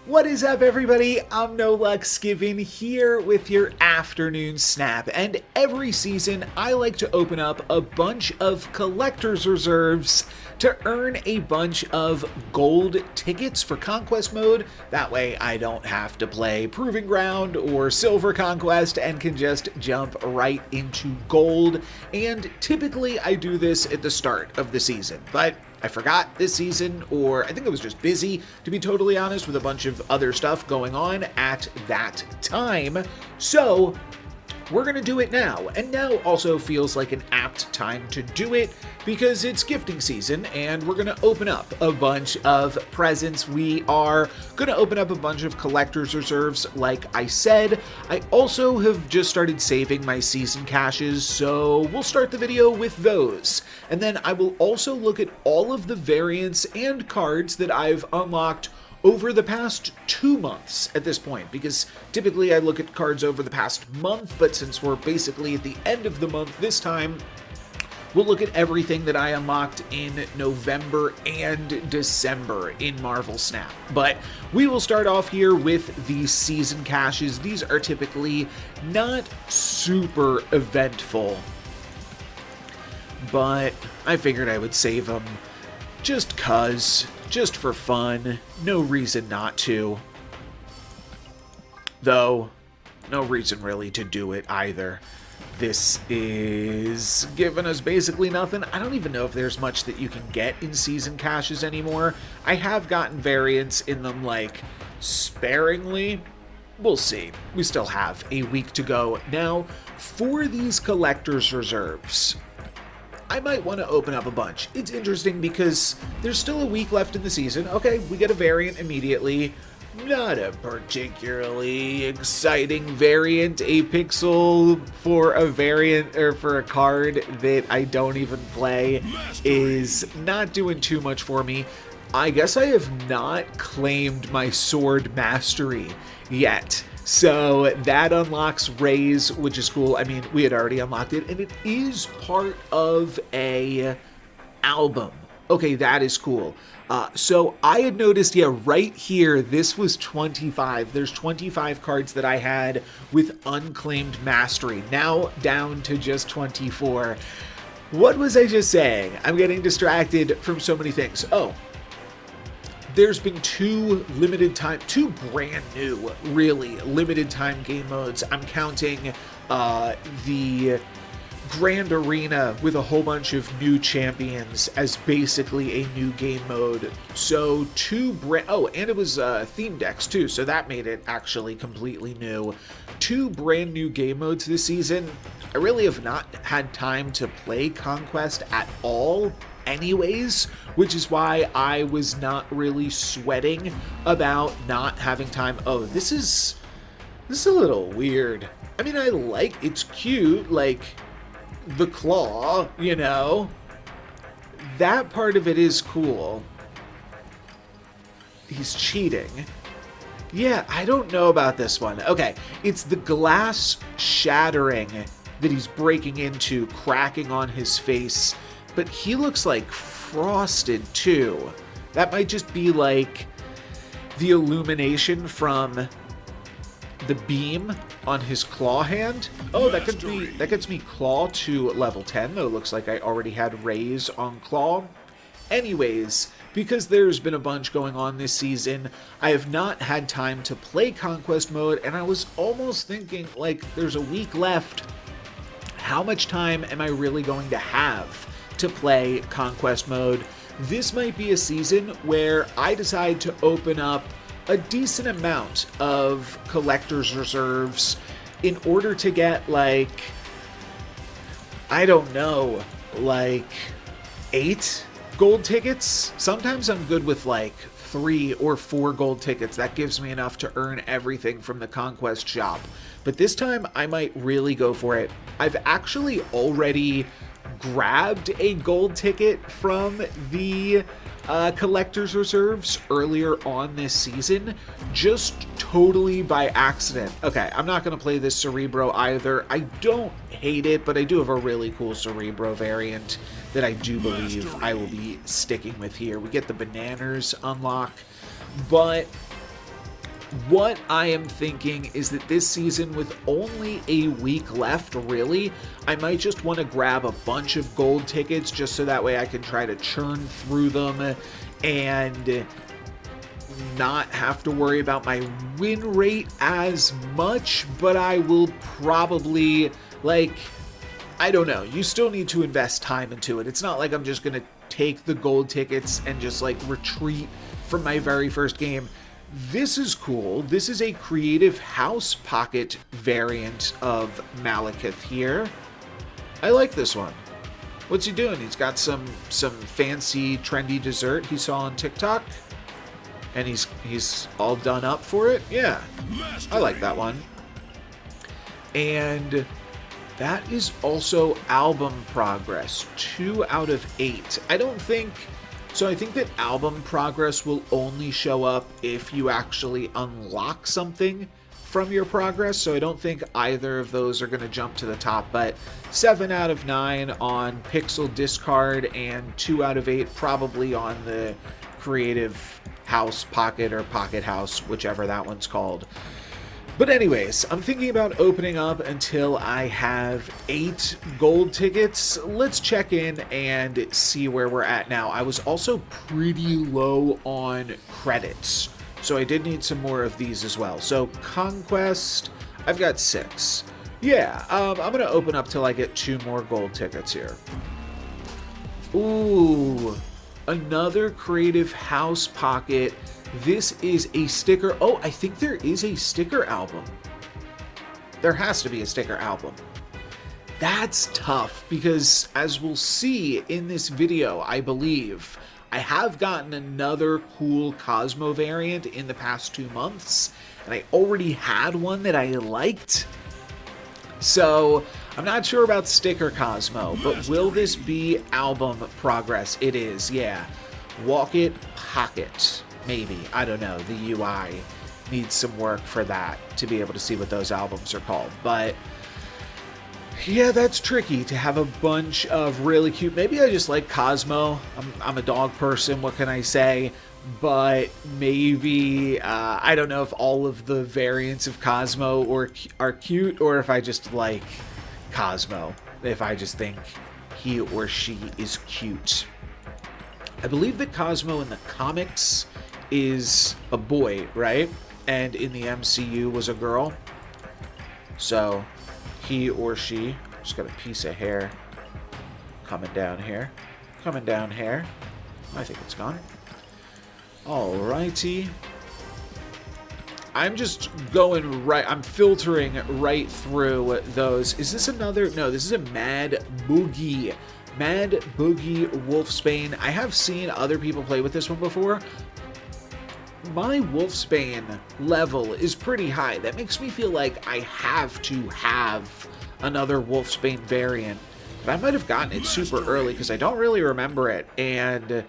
What is up, everybody? I'm NoLucksGiven here with your afternoon snap, and every season I like to open up a bunch of collector's reserves to earn a bunch of gold tickets for Conquest mode. That way I don't have to play Proving Ground or Silver Conquest and can just jump right into gold. And typically I do this at the start of the season, but I forgot this season, or I think I was just busy, to be totally honest, with a bunch of other stuff going on at that time. So we're going to do it now, and now also feels like an apt time to do it because it's gifting season and we're going to open up a bunch of presents. We are going to open up a bunch of collector's reserves, like I said. I also have just started saving my season caches, so we'll start the video with those. And then I will also look at all of the variants and cards that I've unlocked over the past 2 months at this point, because typically I look at cards over the past month, but since we're basically at the end of the month this time, we'll look at everything that I unlocked in November and December in Marvel Snap. But we will start off here with the season caches. These are typically not super eventful, but I figured I would save them just for fun. No reason not to. Though, no reason really to do it either. This is giving us basically nothing. I don't even know if there's much that you can get in season caches anymore. I have gotten variants in them, like, sparingly. We'll see. We still have a week to go. Now, for these collector's reserves, I might want to open up a bunch. It's interesting because there's still a week left in the season. Okay, we get a variant immediately. Not a particularly exciting variant. A pixel for a variant, or for a card that I don't even play, is not doing too much for me. I guess I have not claimed my sword mastery yet. So that unlocks Raise, which is cool. I mean, we had already unlocked it, and it is part of a album. Okay, that is cool. So I had noticed, yeah, right here, this was 25. There's 25 cards that I had with unclaimed mastery, now down to just 24. What was I just saying? I'm getting distracted from so many things. Oh, there's been two brand new, really limited time game modes. I'm counting the Grand Arena with a whole bunch of new champions as basically a new game mode. So and it was theme decks too, so that made it actually completely new. 2 brand new game modes this season. I really have not had time to play Conquest at all anyways, which is why I was not really sweating about not having time. Oh, this is a little weird. I mean, it's cute, like the claw, you know, that part of it is cool. He's cheating. Yeah, I don't know about this one. Okay, it's the glass shattering that he's breaking into, cracking on his face. But he looks like frosted too. That might just be like the illumination from the beam on his claw hand. Oh, that gets me claw to level 10, though it looks like I already had Raise on claw. Anyways, because there's been a bunch going on this season, I have not had time to play Conquest mode, and I was almost thinking, like, there's a week left. How much time am I really going to have to play Conquest mode? This might be a season where I decide to open up a decent amount of collector's reserves in order to get, like, I don't know, like 8 gold tickets. Sometimes I'm good with like 3 or 4 gold tickets. That gives me enough to earn everything from the Conquest shop. But this time I might really go for it. I've actually already grabbed a gold ticket from the collector's reserves earlier on this season, just totally by accident. Okay, I'm not going to play this Cerebro either. I don't hate it, but I do have a really cool Cerebro variant that I do believe I will be sticking with here. We get the Bananas unlock, but what I am thinking is that this season, with only a week left, really, I might just want to grab a bunch of gold tickets just so that way I can try to churn through them and not have to worry about my win rate as much, but I will probably, like, I don't know, you still need to invest time into it. It's not like I'm just going to take the gold tickets and just, like, retreat from my very first game. This is cool. This is a creative house pocket variant of Malekith here. I like this one. What's he doing? He's got some fancy, trendy dessert he saw on TikTok. And he's all done up for it. Yeah, I like that one. And that is also album progress, 2 out of 8. I think that album progress will only show up if you actually unlock something from your progress. So I don't think either of those are going to jump to the top, but 7 out of 9 on Pixel Discard and 2 out of 8 probably on the Creative House Pocket or Pocket House, whichever that one's called. But anyways, I'm thinking about opening up until I have 8 gold tickets. Let's check in and see where we're at now. I was also pretty low on credits, so I did need some more of these as well. So Conquest, I've got 6. Yeah, I'm going to open up till I get 2 more gold tickets here. Ooh, another Creative House Pocket. This is a sticker. Oh, I think there is a sticker album. There has to be a sticker album. That's tough because, as we'll see in this video, I believe, I have gotten another cool Cosmo variant in the past 2 months, and I already had one that I liked. So I'm not sure about sticker Cosmo, but will this be album progress? It is, yeah. Walk It Pocket. Maybe. I don't know. The UI needs some work for that to be able to see what those albums are called. But yeah, that's tricky to have a bunch of really cute. Maybe I just like Cosmo. I'm a dog person. What can I say? But maybe I don't know if all of the variants of Cosmo are cute, or if I just like Cosmo. If I just think he or she is cute. I believe that Cosmo in the comics is a boy, right? And in the MCU was a girl. So he or she, just got a piece of hair coming down here. Coming down here. I think it's gone. Alrighty. I'm just going right, I'm filtering right through those. Is this another? No, this is a Mad Boogie. Mad Boogie Wolfsbane. I have seen other people play with this one before. My Wolfsbane level is pretty high. That makes me feel like I have to have another Wolfsbane variant. But I might have gotten it super early because I don't really remember it. And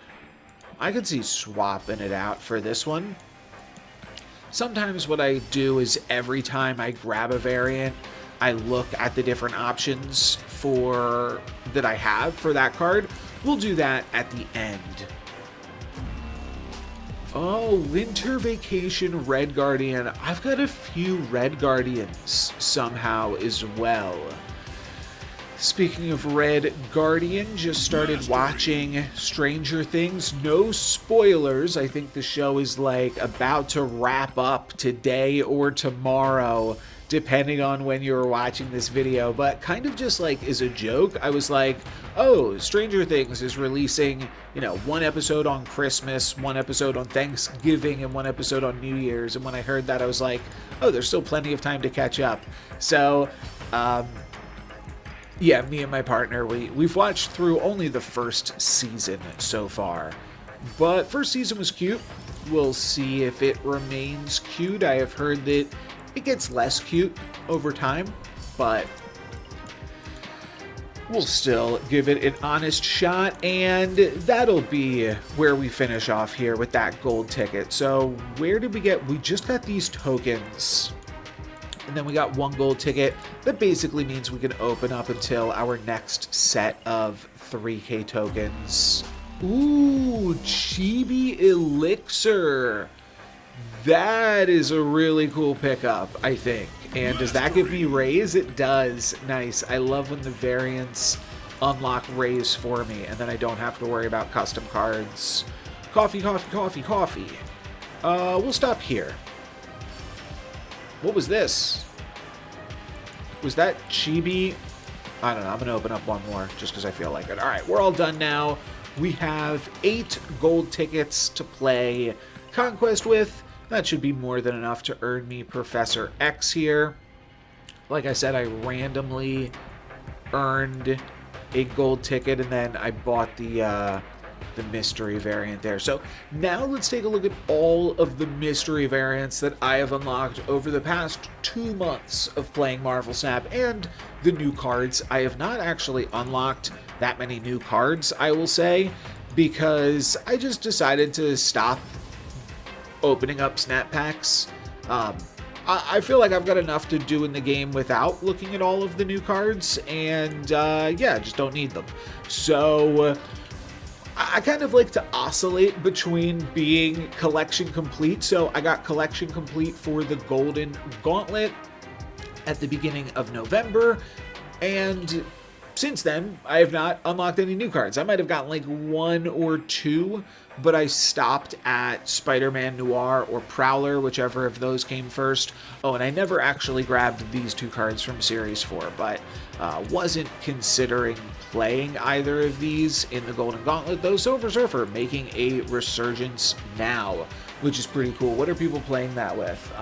I could see swapping it out for this one. Sometimes what I do is every time I grab a variant, I look at the different options that I have for that card. We'll do that at the end. Oh, Winter Vacation Red Guardian. I've got a few Red Guardians somehow as well. Speaking of Red Guardian, just started watching Stranger Things. No spoilers. I think the show is like about to wrap up today or tomorrow, depending on when you're watching this video, but kind of just like as a joke, I was like, oh, Stranger Things is releasing, 1 episode on Christmas, 1 episode on Thanksgiving, and 1 episode on New Year's. And when I heard that, I was like, oh, there's still plenty of time to catch up. So, yeah, me and my partner, we've watched through only the first season so far. But first season was cute. We'll see if it remains cute. I have heard that it gets less cute over time, but we'll still give it an honest shot, and that'll be where we finish off here with that gold ticket. So where did we get? We just got these tokens, and then we got 1 gold ticket. That basically means we can open up until our next set of 3K tokens. Ooh, Chibi Elixir. That is a really cool pickup, I think. And does that give me raise? It does. Nice. I love when the variants unlock raise for me, and then I don't have to worry about custom cards. Coffee, coffee, coffee, coffee. We'll stop here. What was this? Was that Chibi? I don't know. I'm going to open up one more just because I feel like it. All right, we're all done now. We have 8 gold tickets to play Conquest with. That should be more than enough to earn me Professor X here. Like I said, I randomly earned a gold ticket, and then I bought the mystery variant there. So now let's take a look at all of the mystery variants that I have unlocked over the past 2 months of playing Marvel Snap and the new cards. I have not actually unlocked that many new cards, I will say, because I just decided to stop opening up snap packs. I feel like I've got enough to do in the game without looking at all of the new cards, and yeah, just don't need them. So I kind of like to oscillate between being collection complete. So I got collection complete for the Golden Gauntlet at the beginning of November, and since then, I have not unlocked any new cards. I might have gotten like 1 or 2, but I stopped at Spider-Man Noir or Prowler, whichever of those came first. Oh, and I never actually grabbed these 2 cards from Series 4, but wasn't considering playing either of these in the Golden Gauntlet, though Silver Surfer making a resurgence now, which is pretty cool. What are people playing that with?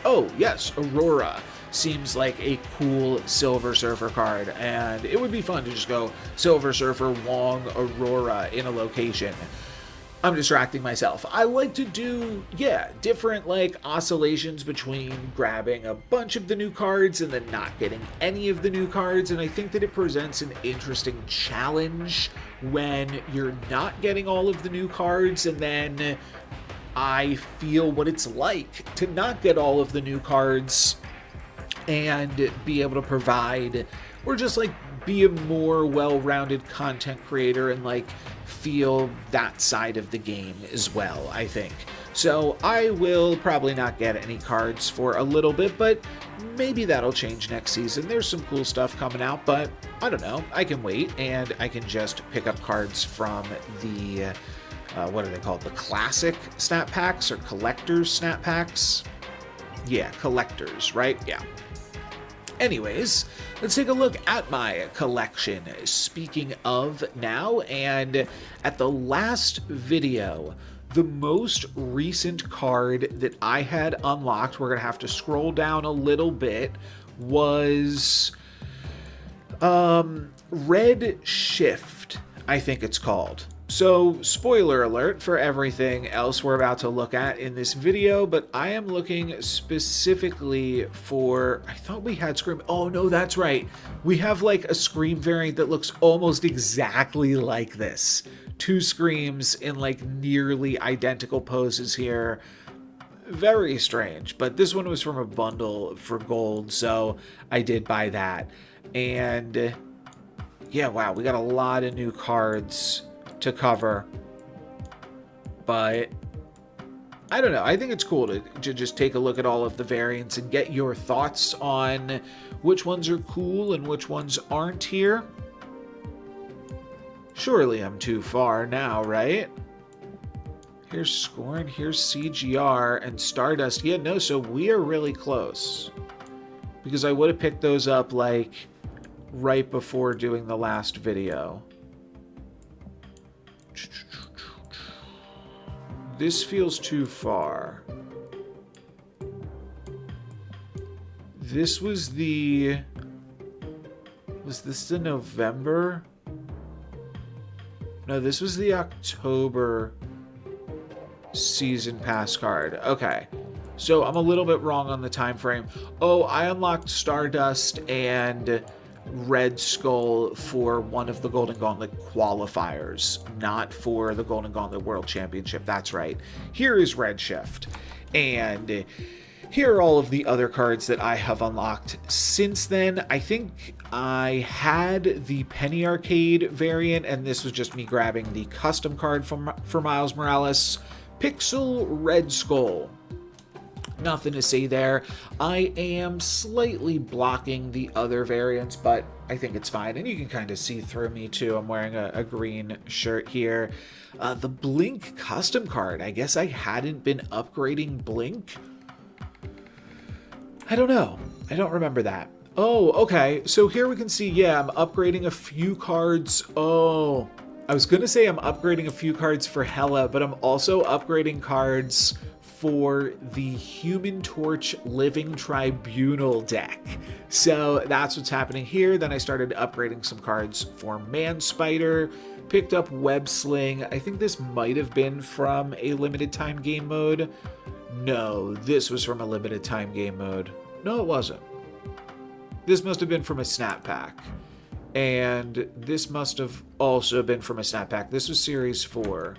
Oh, yes, Aurora. Seems like a cool Silver Surfer card, and it would be fun to just go Silver Surfer, Wong, Aurora in a location. I'm distracting myself. I like to do, yeah, different like oscillations between grabbing a bunch of the new cards and then not getting any of the new cards, and I think that it presents an interesting challenge when you're not getting all of the new cards, and then I feel what it's like to not get all of the new cards and be able to provide, or just like be a more well-rounded content creator and like feel that side of the game as well, I think. So I will probably not get any cards for a little bit, but maybe that'll change next season. There's some cool stuff coming out, but I don't know. I can wait, and I can just pick up cards from the, what are they called? The classic snap packs or collector's snap packs? Yeah, collectors, right? Yeah. Anyways, let's take a look at my collection. Speaking of now, and at the last video, the most recent card that I had unlocked, we're going to have to scroll down a little bit, was Red Shift, I think it's called. So, spoiler alert for everything else we're about to look at in this video, but I am looking specifically for, I thought we had Scream. Oh no, that's right. We have like a Scream variant that looks almost exactly like this. 2 Screams in like nearly identical poses here. Very strange, but this one was from a bundle for gold, so I did buy that. And yeah, wow, we got a lot of new cards to cover, but I don't know. I think it's cool to just take a look at all of the variants and get your thoughts on which ones are cool and which ones aren't here. Surely I'm too far now, right? Here's Scorn, here's CGR, and Stardust. Yeah, no, so we are really close, because I would have picked those up like right before doing the last video. This feels too far. This was the... Was this the November? No, this was the October season pass card. Okay. So I'm a little bit wrong on the time frame. Oh, I unlocked Stardust and Red Skull for one of the Golden Gauntlet qualifiers, not for the Golden Gauntlet World Championship. That's right. Here is Red Shift. And here are all of the other cards that I have unlocked since then. I think I had the Penny Arcade variant, and this was just me grabbing the custom card for Miles Morales. Pixel Red Skull. nothing to say there. I am slightly blocking the other variants, but I think it's fine. And you can kind of see through me too. I'm wearing a green shirt here. The Blink custom card. I guess I hadn't been upgrading Blink. I don't know. I don't remember that. Oh, okay. So here we can see, yeah, I'm upgrading a few cards. Oh, I was going to say I'm upgrading a few cards for Hela, but I'm also upgrading cards for the Human Torch Living Tribunal deck. So that's what's happening here. Then I started upgrading some cards for Man Spider, picked up Web Sling. I think this might have been from a limited time game mode. No, this was from a limited time game mode. No, it wasn't. This must have been from a snap pack. And this must have also been from a snap pack. This was Series 4.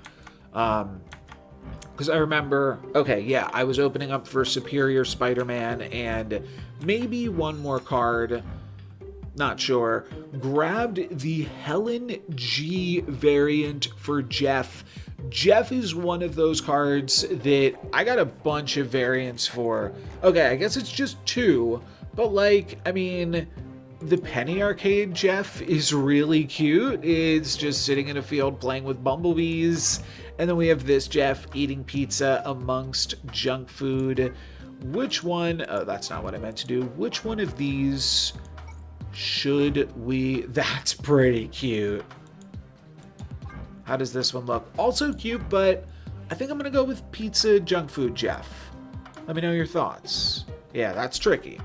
Because I remember, okay, yeah, I was opening up for Superior Spider-Man and maybe one more card, not sure, grabbed the Helen G variant for Jeff. Jeff is one of those cards that I got a bunch of variants for. Okay, I guess it's just 2, but like, I mean, the Penny Arcade Jeff is really cute. It's just sitting in a field playing with bumblebees. And then we have this Jeff eating pizza amongst junk food. Which one? Oh, that's not what I meant to do. Which one of these should we? That's pretty cute. How does this one look? Also cute, but I think I'm going to go with pizza junk food Jeff. Let me know your thoughts. Yeah, that's tricky.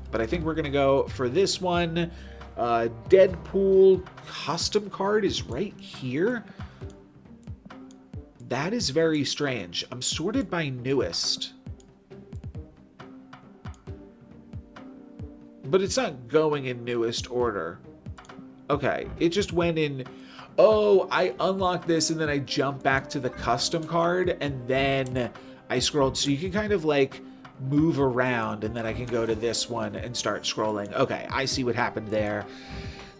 But I think we're going to go for this one. Deadpool custom card is right here. That is very strange. I'm sorted by newest. But it's not going in newest order. Okay, it just went in... Oh, I unlocked this and then I jumped back to the custom card and then I scrolled. So you can kind of like move around and then I can go to this one and start scrolling. Okay, I see what happened there.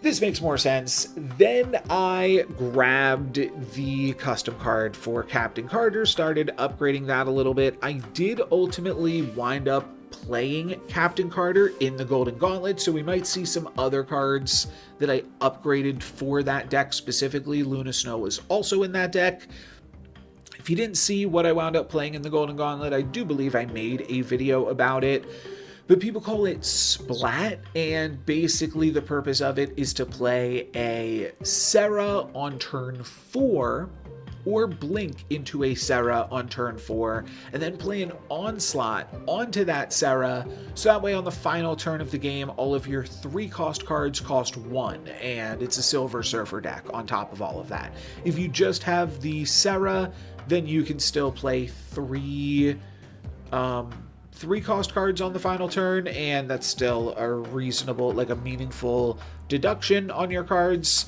This makes more sense. Then I grabbed the custom card for Captain Carter, started upgrading that a little bit. I did ultimately wind up playing Captain Carter in the Golden Gauntlet, so we might see some other cards that I upgraded for that deck specifically. Luna Snow was also in that deck. If you didn't see what I wound up playing in the Golden Gauntlet, I do believe I made a video about it. But people call it Splat, and basically the purpose of it is to play a Serra on turn 4, or blink into a Serra on turn 4, and then play an Onslaught onto that Serra, so that way on the final turn of the game, all of your 3-cost cards cost 1, and it's a Silver Surfer deck on top of all of that. If you just have the Serra, then you can still play 3-cost cards on the final turn, and that's still a reasonable, like a meaningful deduction on your cards.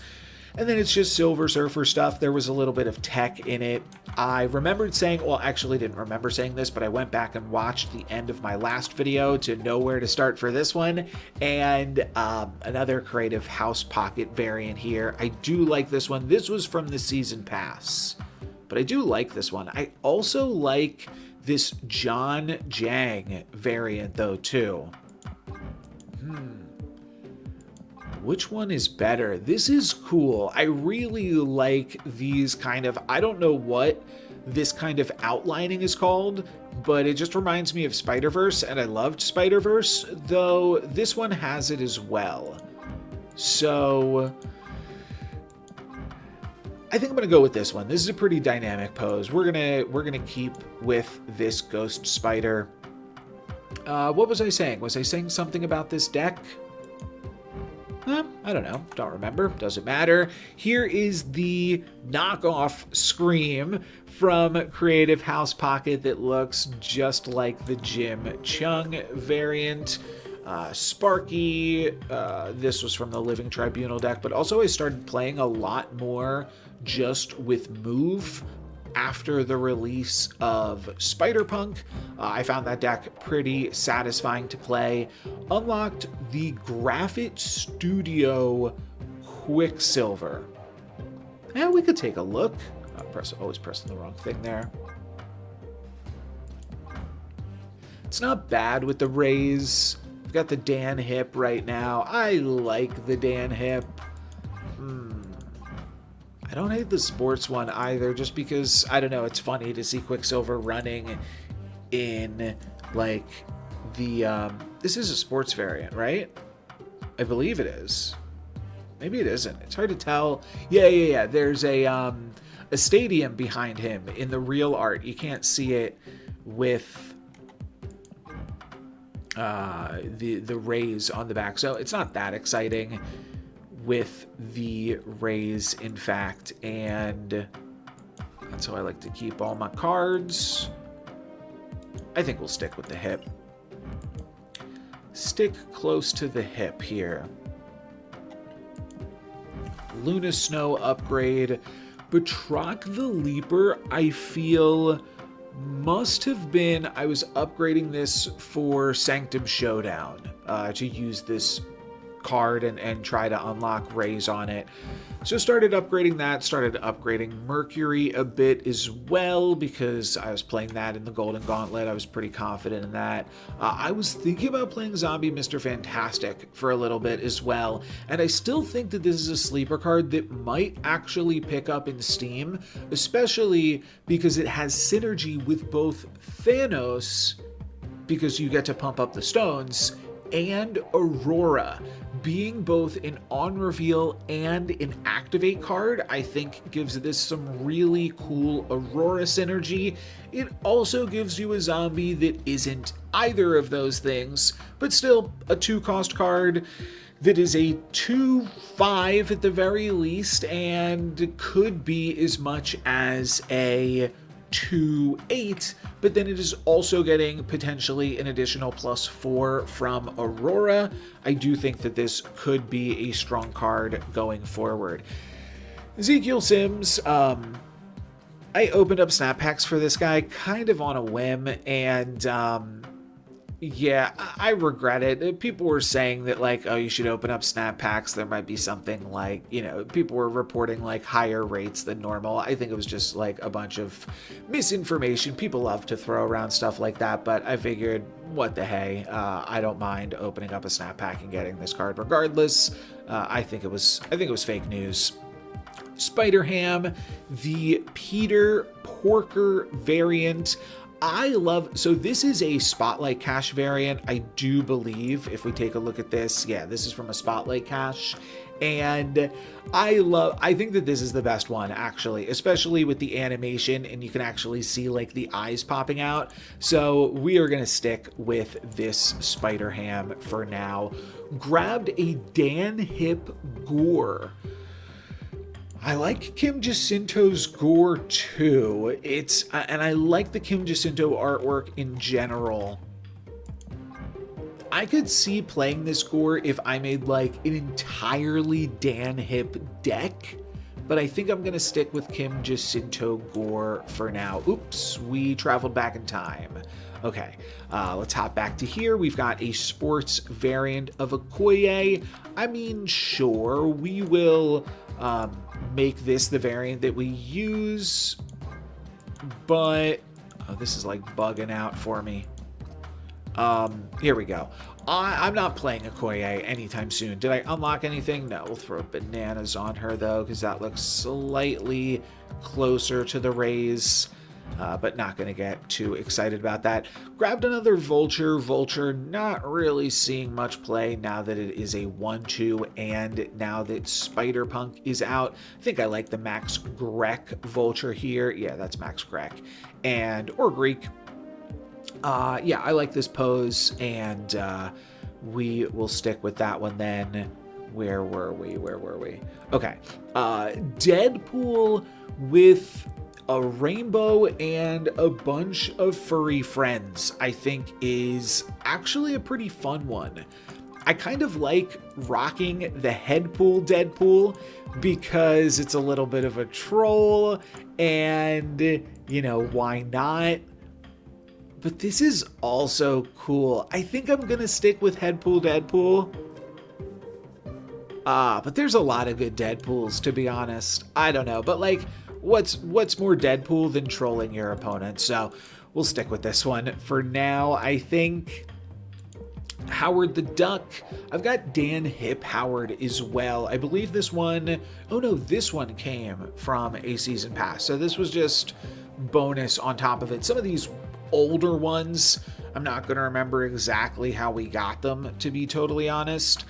And then it's just Silver Surfer stuff. There was a little bit of tech in it. I remembered saying, well, actually didn't remember saying this, but I went back and watched the end of my last video to know where to start for this one. And another Creative House Pocket variant here. I do like this one. This was from the Season Pass, but I do like this one. I also like this John Jang variant though too. Which one is better? This is cool. I really like these kind of, I don't know what this kind of outlining is called, but it just reminds me of Spider-Verse, and I loved Spider-Verse, though this one has it as well. So I think I'm gonna go with this one. This is a pretty dynamic pose. We're gonna keep with this Ghost Spider. What was I saying? Was I saying something about this deck? I don't know. Don't remember. Doesn't matter. Here is the knockoff Scream from Creative House Pocket that looks just like the Jim Chung variant. Sparky. This was from the Living Tribunal deck, but also I started playing a lot more just with Move after the release of Spider-Punk. I found that deck pretty satisfying to play. Unlocked the Graphite Studio Quicksilver. Yeah, we could take a look. Always pressing the wrong thing there. It's not bad with the raise. We've got the Dan hip right now. I like the Dan hip. I don't hate the sports one either, just because, I don't know, it's funny to see Quicksilver running in, like, the, this is a sports variant, right? I believe it is. Maybe it isn't. It's hard to tell. Yeah. There's a stadium behind him in the real art. You can't see it with the rays on the back. So it's not that exciting with the rays, in fact. And that's how I like to keep all my cards. I think we'll stick with the hip. Stick close to the hip here. Luna Snow upgrade. Batroc the Leaper, I feel, must have been... I was upgrading this for Sanctum Showdown to use this card and try to unlock rays on it. So started upgrading that, started upgrading Mercury a bit as well, because I was playing that in the Golden Gauntlet. I was pretty confident in that. I was thinking about playing Zombie Mr. Fantastic for a little bit as well, and I still think that this is a sleeper card that might actually pick up in Steam, especially because it has synergy with both Thanos, because you get to pump up the stones, and Aurora. Being both an on-reveal and an activate card, I think gives this some really cool Aurora synergy. It also gives you a zombie that isn't either of those things, but still a 2-cost card that is a 2/5 at the very least, and could be as much as a 2/8, but then it is also getting potentially an additional +4 from Aurora. I do think that this could be a strong card going forward. Ezekiel Sims, I opened up snap packs for this guy kind of on a whim, and yeah, I regret it. People were saying that, like, oh, you should open up snap packs. There might be something like, you know, people were reporting like higher rates than normal. I think it was just like a bunch of misinformation. People love to throw around stuff like that, but I figured, what the hey, I don't mind opening up a snap pack and getting this card regardless. I think it was fake news. Spider-Ham, the Peter Porker variant. I love, so this is a Spotlight Cache variant, I do believe. If we take a look at this, yeah, this is from a Spotlight Cache, and I think that this is the best one, actually, especially with the animation, and you can actually see like the eyes popping out. So we are gonna stick with this Spider-Ham for now. Grabbed a Dan Hip Gore. I like Kim Jacinto's gore too. And I like the Kim Jacinto artwork in general. I could see playing this gore if I made like an entirely Dan Hip deck, but I think I'm gonna stick with Kim Jacinto gore for now. Oops, we traveled back in time. Okay, let's hop back to here. We've got a sports variant of Okoye. I mean, sure, we will make this the variant that we use, but oh, this is like bugging out for me. Here we go. I'm not playing Okoye anytime soon. Did I unlock anything? No, we'll throw bananas on her though, because that looks slightly closer to the raise. But not going to get too excited about that. Grabbed another Vulture. Vulture not really seeing much play now that it is a 1/2, and now that Spider-Punk is out. I think I like the Max Grek Vulture here. Yeah, that's Max Grek. Or Greek. Yeah, I like this pose, and we will stick with that one then. Where were we? Okay. Deadpool with a rainbow and a bunch of furry friends, I think, is actually a pretty fun one. I kind of like rocking the Headpool Deadpool because it's a little bit of a troll, and, you know, why not? But this is also cool. I think I'm gonna stick with Headpool Deadpool. But there's a lot of good Deadpools, to be honest. I don't know, but like, what's more Deadpool than trolling your opponent? So we'll stick with this one for now. I think Howard the Duck. I've got Dan Hip Howard as well. I believe this one, oh no, this one came from a season pass. So this was just bonus on top of it. Some of these older ones, I'm not going to remember exactly how we got them, to be totally honest.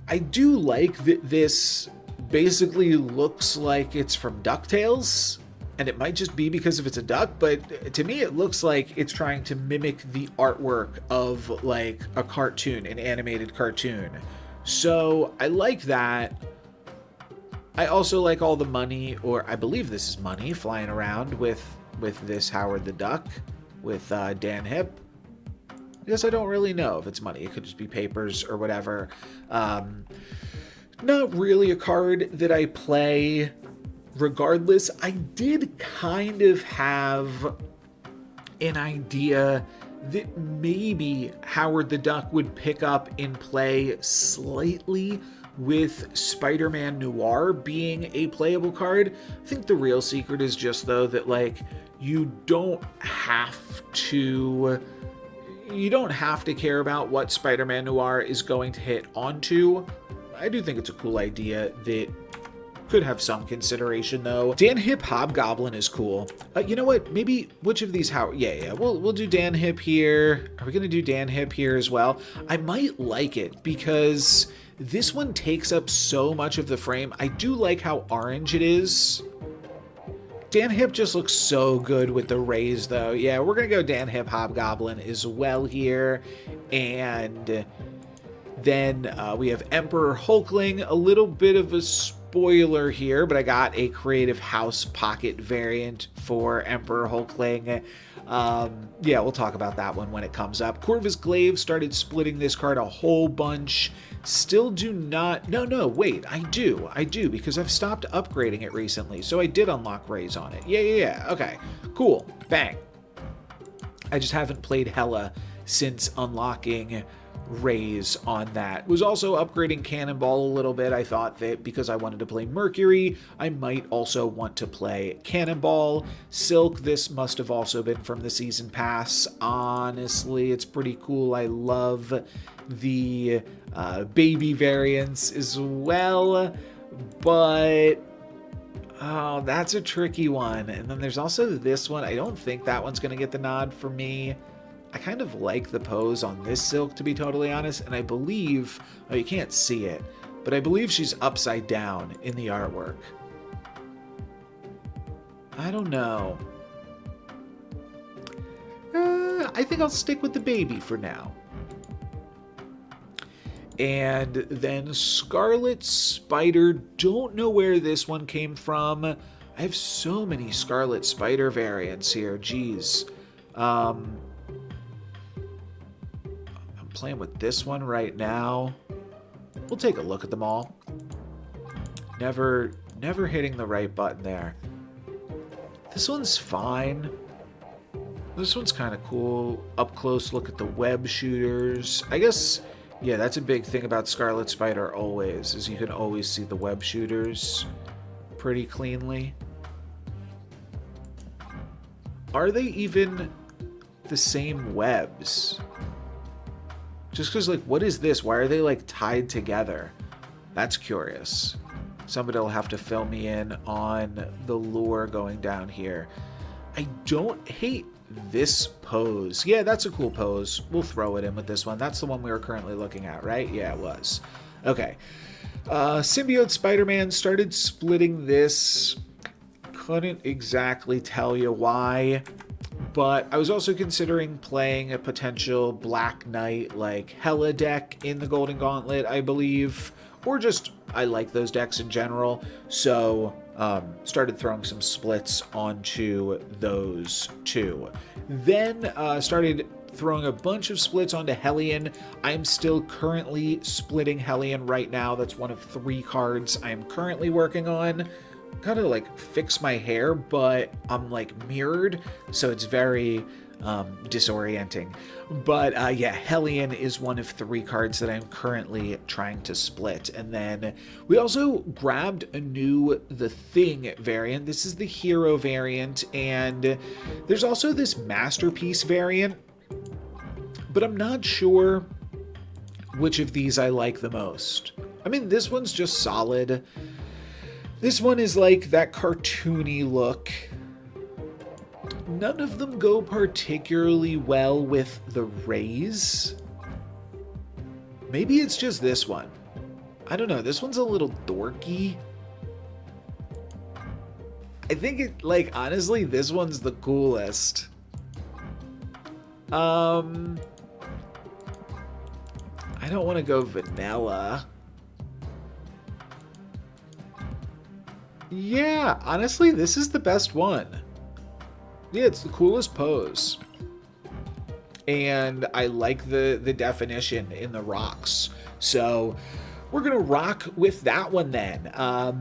I do like that this basically looks like it's from DuckTales. And it might just be because if it's a duck, but to me it looks like it's trying to mimic the artwork of like a cartoon, an animated cartoon. So I like that. I also like all the money, or I believe this is money, flying around with this Howard the Duck, with Dan Hip. I guess I don't really know if it's money. It could just be papers or whatever. Not really a card that I play. Regardless, I did kind of have an idea that maybe Howard the Duck would pick up in play slightly with Spider-Man Noir being a playable card. I think the real secret is just, though, that like you don't have to care about what Spider-Man Noir is going to hit onto. I do think it's a cool idea that could have some consideration, though. Dan Hip Hobgoblin is cool. You know what? Maybe which of these? We'll do Dan Hip here. Are we gonna do Dan Hip here as well? I might like it because this one takes up so much of the frame. I do like how orange it is. Dan Hip just looks so good with the rays, though. Yeah, we're gonna go Dan Hip Hobgoblin as well here, and then we have Emperor Hulkling. A little bit of a spoiler here, but I got a Creative House Pocket variant for Emperor Hulkling. Yeah, we'll talk about that one when it comes up. Corvus Glaive started splitting this card a whole bunch. Still do not... No, wait, I do, because I've stopped upgrading it recently, so I did unlock rays on it. Yeah, okay, cool, bang. I just haven't played Hela since unlocking rays on that. Was also upgrading Cannonball a little bit. I thought that because I wanted to play Mercury, I might also want to play Cannonball. Silk, this must have also been from the season pass. Honestly, it's pretty cool. I love the baby variants as well, but oh, that's a tricky one. And then there's also this one. I don't think that one's going to get the nod for me. I kind of like the pose on this Silk, to be totally honest, and I believe, oh, you can't see it, but I believe she's upside down in the artwork. I don't know. I think I'll stick with the baby for now. And then Scarlet Spider, don't know where this one came from. I have so many Scarlet Spider variants here, geez. Playing with this one right now. We'll take a look at them all. Never hitting the right button there. This one's fine. This one's kind of cool. Up close look at the web shooters. I guess, yeah, that's a big thing about Scarlet Spider always, is you can always see the web shooters pretty cleanly. Are they even the same webs? Just because, like, what is this? Why are they, like, tied together? That's curious. Somebody will have to fill me in on the lore going down here. I don't hate this pose. Yeah, that's a cool pose. We'll throw it in with this one. That's the one we were currently looking at, right? Yeah, it was. Okay. Symbiote Spider-Man started splitting this. Couldn't exactly tell you why. But I was also considering playing a potential Black Knight like Hela deck in the Golden Gauntlet, I believe. Or just, I like those decks in general. So, started throwing some splits onto those two. Then, started throwing a bunch of splits onto Hellion. I'm still currently splitting Hellion right now. That's one of 3 cards I am currently working on. Gotta like fix my hair, but I'm like mirrored, so it's very disorienting. But yeah, Hellion is one of 3 cards that I'm currently trying to split. And then we also grabbed a new The Thing variant. This is the hero variant, and there's also this Masterpiece variant, but I'm not sure which of these I like the most. I mean, this one's just solid. This one is like that cartoony look. None of them go particularly well with the rays. Maybe it's just this one. I don't know. This one's a little dorky. I think it, like, honestly, this one's the coolest. I don't want to go vanilla. Yeah, honestly, this is the best one. Yeah, it's the coolest pose. And I like the definition in the rocks. So we're going to rock with that one then.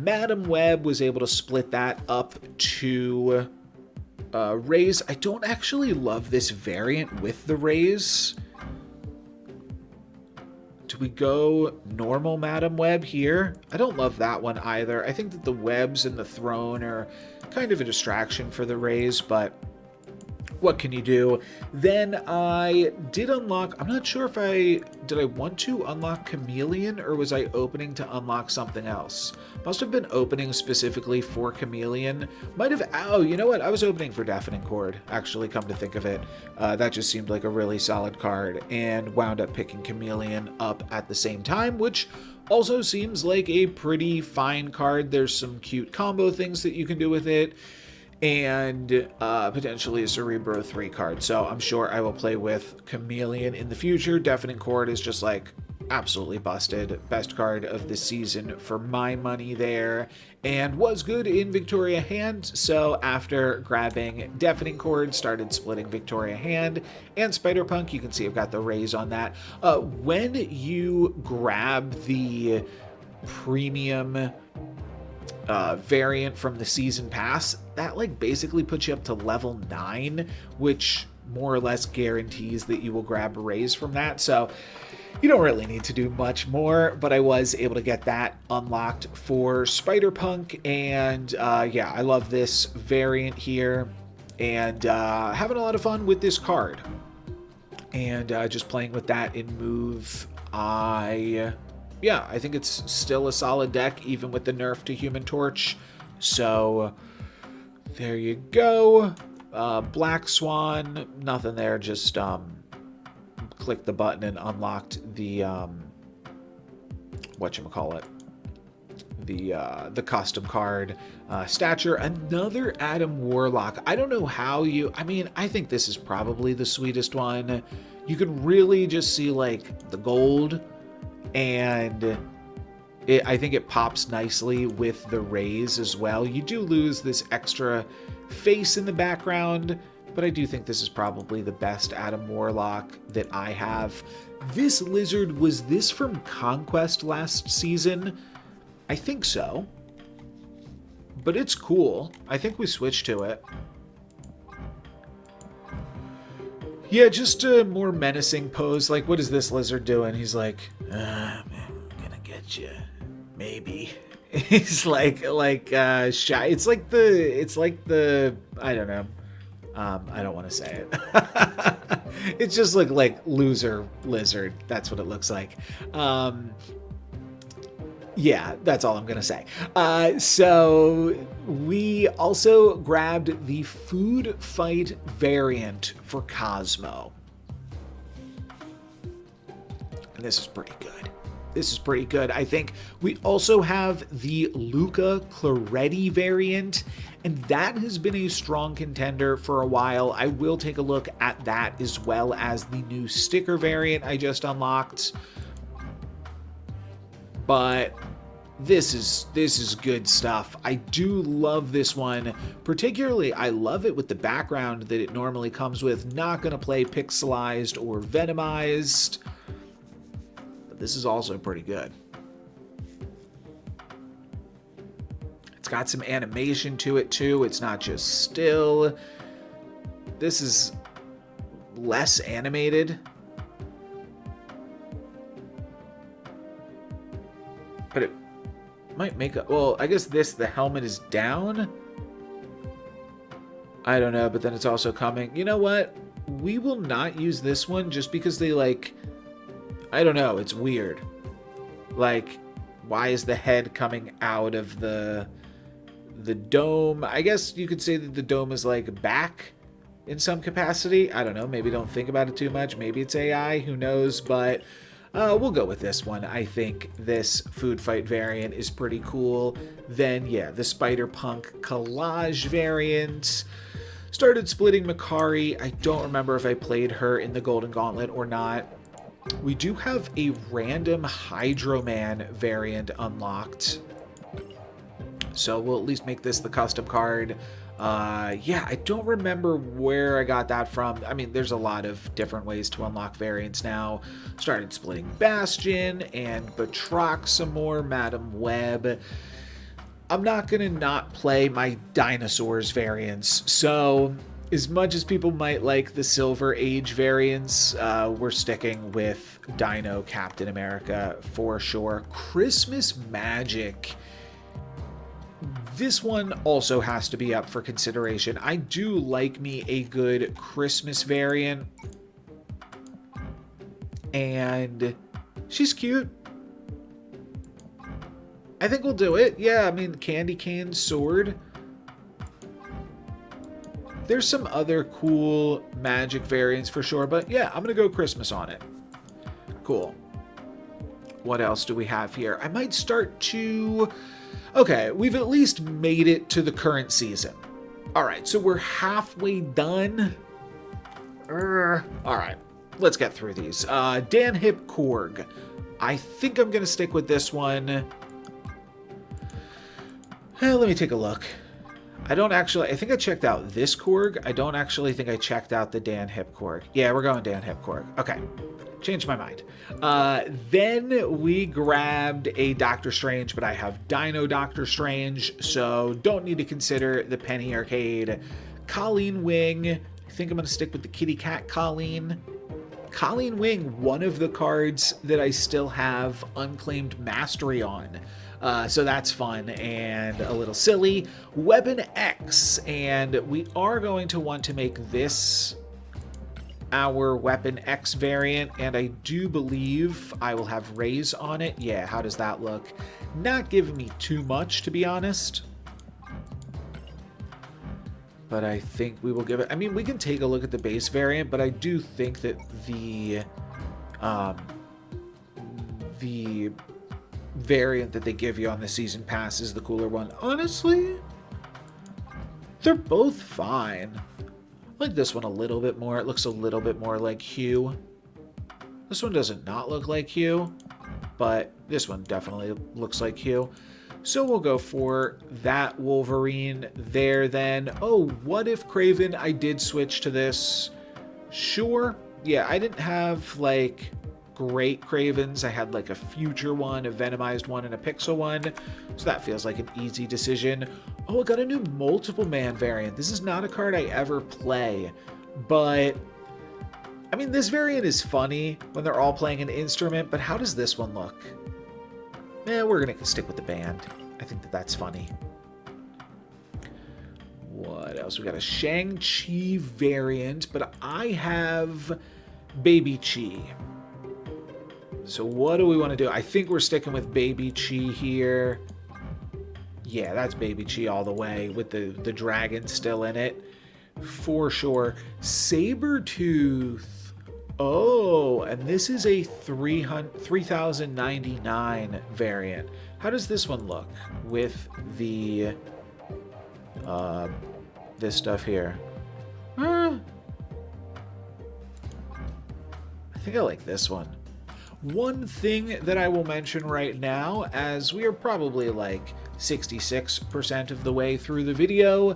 Madam Web was able to split that up to rays. I don't actually love this variant with the rays. Do we go normal Madam Web here? I don't love that one either. I think that the webs and the throne are kind of a distraction for the rays, but what can you do? Then I did unlock, I'm not sure if did I want to unlock Chameleon, or was I opening to unlock something else? Must have been opening specifically for Chameleon. Might have, oh, you know what? I was opening for Deafening Chord, actually, come to think of it. That just seemed like a really solid card, and wound up picking Chameleon up at the same time, which also seems like a pretty fine card. There's some cute combo things that you can do with it, and potentially a Cerebro 3 card. So I'm sure I will play with Chameleon in the future. Deafening Chord is just like absolutely busted. Best card of the season for my money there, and was good in Victoria Hand. So after grabbing Deafening Chord, started splitting Victoria Hand and Spider-Punk. You can see I've got the rays on that. When you grab the premium variant from the season pass, that like basically puts you up to level 9, which more or less guarantees that you will grab rays from that. So you don't really need to do much more, but I was able to get that unlocked for Spider-Punk, and yeah, I love this variant here, and having a lot of fun with this card, and just playing with that in move. Yeah, I think it's still a solid deck, even with the nerf to Human Torch. So there you go. Black Swan, nothing there. Just clicked the button and unlocked the whatchamacallit, the custom card. Stature, another Adam Warlock. I don't know how you, I mean, I think this is probably the sweetest one. You can really just see like the gold, and I think it pops nicely with the rays as well. You do lose this extra face in the background, but I do think this is probably the best Adam Warlock that I have. This lizard, was this from Conquest last season? I think so. But it's cool. I think we switched to it. Yeah, just a more menacing pose. Like, what is this lizard doing? He's like, I'm gonna get you. Maybe. He's like shy. It's like the, I don't know. I don't want to say it. It's just like loser lizard. That's what it looks like. Yeah, that's all I'm going to say. So we also grabbed the Food Fight variant for Cosmo. And this is pretty good. This is pretty good. I think we also have the Luca Claretti variant, and that has been a strong contender for a while. I will take a look at that, as well as the new sticker variant I just unlocked. But this is good stuff. I do love this one. Particularly, I love it with the background that it normally comes with. Not going to play pixelized or venomized. But this is also pretty good. It's got some animation to it too. It's not just still. This is less animated. But it might make a... Well, I guess the helmet is down. I don't know, but then it's also coming. You know what? We will not use this one just because they, like... I don't know. It's weird. Like, why is the head coming out of the dome? I guess you could say that the dome is, like, back in some capacity. I don't know. Maybe don't think about it too much. Maybe it's AI. Who knows? But... we'll go with this one. I think this food fight variant is pretty cool. Then, yeah, the Spider-Punk collage variant. Started splitting Makari. I don't remember if I played her in the Golden Gauntlet or not. We do have a random Hydro-Man variant unlocked. So we'll at least make this the custom card. Yeah, I don't remember where I got that from. I mean, there's a lot of different ways to unlock variants now. Started splitting Bastion and Batroc some more, Madam Web. I'm not going to not play my Dinosaurs variants. So, as much as people might like the Silver Age variants, we're sticking with Dino Captain America for sure. Christmas Magic. This one also has to be up for consideration. I do like me a good Christmas variant. And she's cute. I think we'll do it. Yeah, I mean, Candy Cane Sword. There's some other cool magic variants for sure, but yeah, I'm going to go Christmas on it. Cool. What else do we have here? I might start to... Okay, we've at least made it to the current season. All right, so we're halfway done. All right, let's get through these. Dan Hip Korg. I think I'm going to stick with this one. Let me take a look. I think I checked out this Korg. I don't actually think I checked out the Dan Hip Korg. Yeah, we're going Dan Hip Korg. Okay. Changed my mind. Then we grabbed a Doctor Strange, but I have Dino Doctor Strange, so don't need to consider the Penny Arcade. Colleen Wing. I think I'm going to stick with the Kitty Cat Colleen. Colleen Wing, one of the cards that I still have unclaimed mastery on. So that's fun and a little silly. Weapon X, and we are going to want to make this our Weapon X variant, and I do believe I will have Rays on it. Yeah, how does that look? Not giving me too much, to be honest. But I think we will give it... I mean, we can take a look at the base variant, but I do think that the variant that they give you on the season pass is the cooler one. Honestly, they're both fine. I like this one a little bit more. It looks a little bit more like Hugh. This one doesn't not look like Hugh, but this one definitely looks like Hugh. So we'll go for that Wolverine there then. Oh, what if Kraven? I did switch to this. Sure. Yeah, I didn't have, like, great Kravens. I had, like, a future one, a Venomized one, and a Pixel one. So that feels like an easy decision. Oh, I got a new Multiple Man variant. This is not a card I ever play, but... I mean, this variant is funny when they're all playing an instrument, but how does this one look? We're going to stick with the band. I think that that's funny. What else? We got a Shang-Chi variant, but I have Baby Chi. So what do we want to do? I think we're sticking with Baby Chi here. Yeah, that's Baby Chi all the way with the dragon still in it. For sure. Sabretooth. Oh, and this is a 3099 variant. How does this one look with the this stuff here? I think I like this one. One thing that I will mention right now, as we are probably like 66% of the way through the video,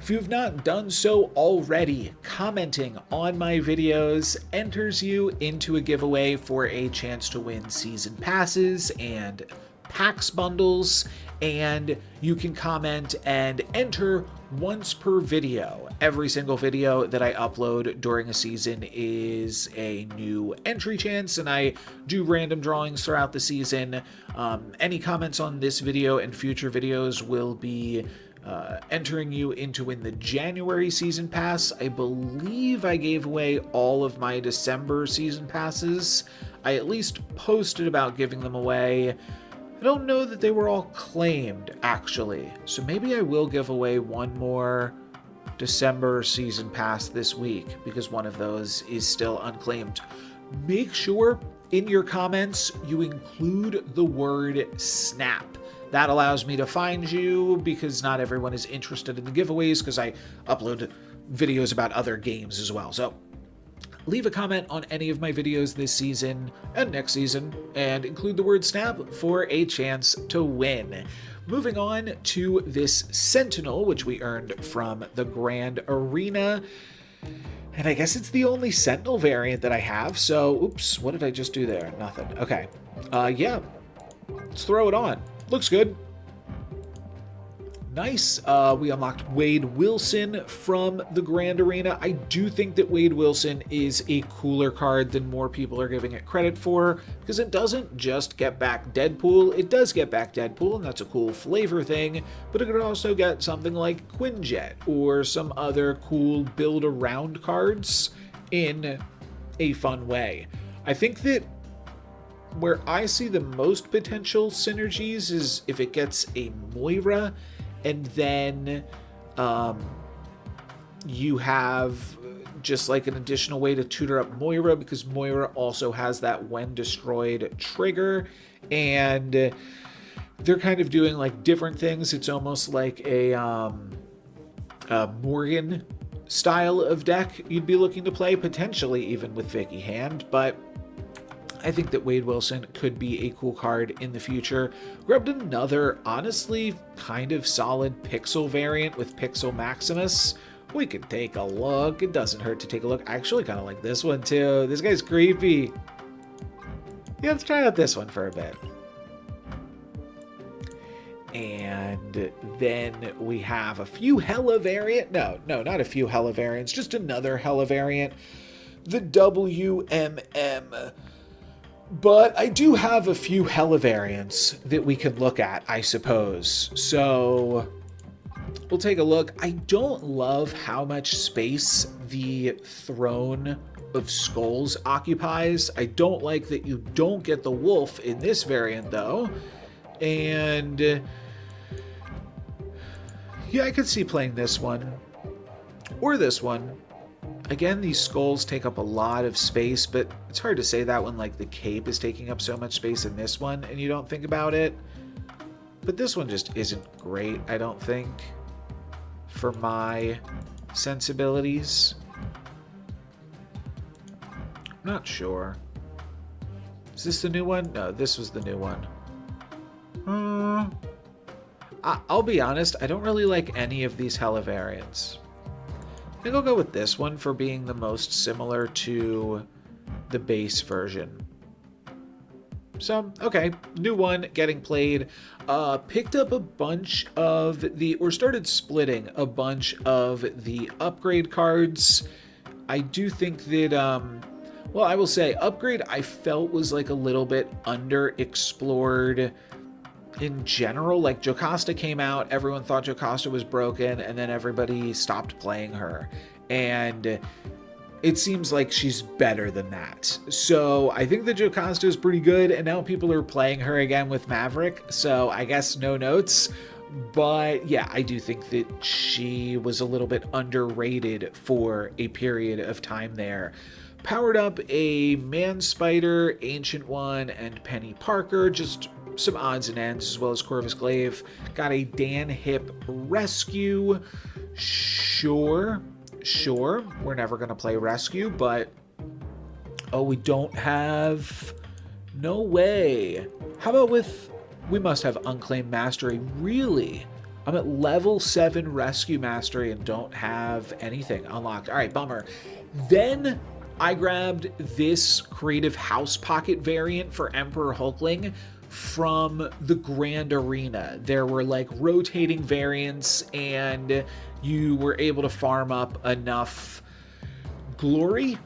if you've not done so already, commenting on my videos enters you into a giveaway for a chance to win season passes and packs bundles, and you can comment and enter once per video. Every single video that I upload during a season is a new entry chance, and I do random drawings throughout the season. Any comments on this video and future videos will be entering you into win the January season pass. I believe I gave away all of my December season passes. I at least posted about giving them away. I don't know that they were all claimed, actually. So maybe I will give away one more December season pass this week, because one of those is still unclaimed. Make sure in your comments you include the word SNAP. That allows me to find you, because not everyone is interested in the giveaways, because I upload videos about other games as well. So leave a comment on any of my videos this season and next season, and include the word SNAP for a chance to win. Moving on to this Sentinel, which we earned from the Grand Arena. And I guess it's the only Sentinel variant that I have, so oops, what did I just do there? Nothing. Okay. Yeah, let's throw it on. Looks good. Nice. We unlocked Wade Wilson from the Grand Arena. I do think that Wade Wilson is a cooler card than more people are giving it credit for, because it doesn't just get back Deadpool. It does get back Deadpool, and that's a cool flavor thing, but it could also get something like Quinjet or some other cool build-around cards in a fun way. I think that where I see the most potential synergies is if it gets a Moira, and then you have just like an additional way to tutor up Moira, because Moira also has that when destroyed trigger, and they're kind of doing like different things. It's almost like a Morgan style of deck you'd be looking to play, potentially even with Vicky Hand, but I think that Wade Wilson could be a cool card in the future. Grabbed another, honestly, kind of solid Pixel variant with Pixel Maximus. We could take a look. It doesn't hurt to take a look. I actually kind of like this one, too. This guy's creepy. Yeah, let's try out this one for a bit. And then we have a few Hella variant. No, not a few Hella variants. Just another Hella variant. The WMM. But I do have a few Hella variants that we could look at, I suppose. So we'll take a look. I don't love how much space the Throne of Skulls occupies. I don't like that you don't get the wolf in this variant, though. And yeah, I could see playing this one or this one. Again, these skulls take up a lot of space, but it's hard to say that when like the cape is taking up so much space in this one and you don't think about it. But this one just isn't great, I don't think, for my sensibilities. I'm not sure. Is this the new one? No, this was the new one. I'll be honest, I don't really like any of these Hella variants. I think I'll go with this one for being the most similar to the base version. So, okay, new one getting played. Picked up a bunch of or started splitting a bunch of the upgrade cards. I do think that, well, I will say upgrade I felt was like a little bit underexplored in general. Like Jocasta came out, everyone thought Jocasta was broken, and then everybody stopped playing her. And it seems like she's better than that. So I think that Jocasta is pretty good, and now people are playing her again with Maverick. So I guess no notes. But yeah, I do think that she was a little bit underrated for a period of time there. Powered up a Man Spider, Ancient One, and Penny Parker. Just some odds and ends, as well as Corvus Glaive. Got a Dan Hip Rescue. Sure. We're never going to play Rescue, but... Oh, we don't have... No way. How about with... We must have Unclaimed Mastery. Really? I'm at level 7 Rescue Mastery and don't have anything unlocked. All right, bummer. Then I grabbed this Creative House Pocket variant for Emperor Hulkling from the Grand Arena. There were like rotating variants, and you were able to farm up enough glory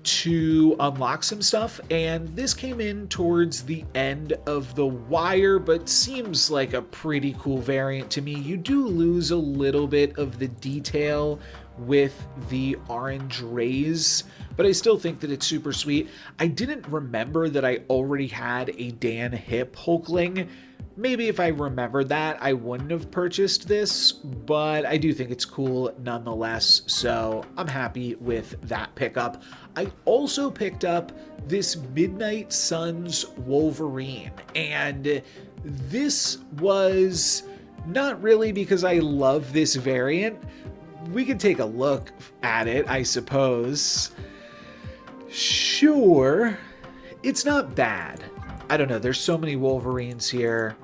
to unlock some stuff, and this came in towards the end of the wire, but seems like a pretty cool variant to me. You do lose a little bit of the detail with the orange rays, but I still think that it's super sweet. I didn't remember that I already had a Dan Hip Hulkling. Maybe if I remembered that, I wouldn't have purchased this, but I do think it's cool nonetheless, so I'm happy with that pickup. I also picked up this Midnight Suns Wolverine, and this was not really because I love this variant. We could take a look at it, I suppose. Sure, it's not bad. I don't know, there's so many Wolverines here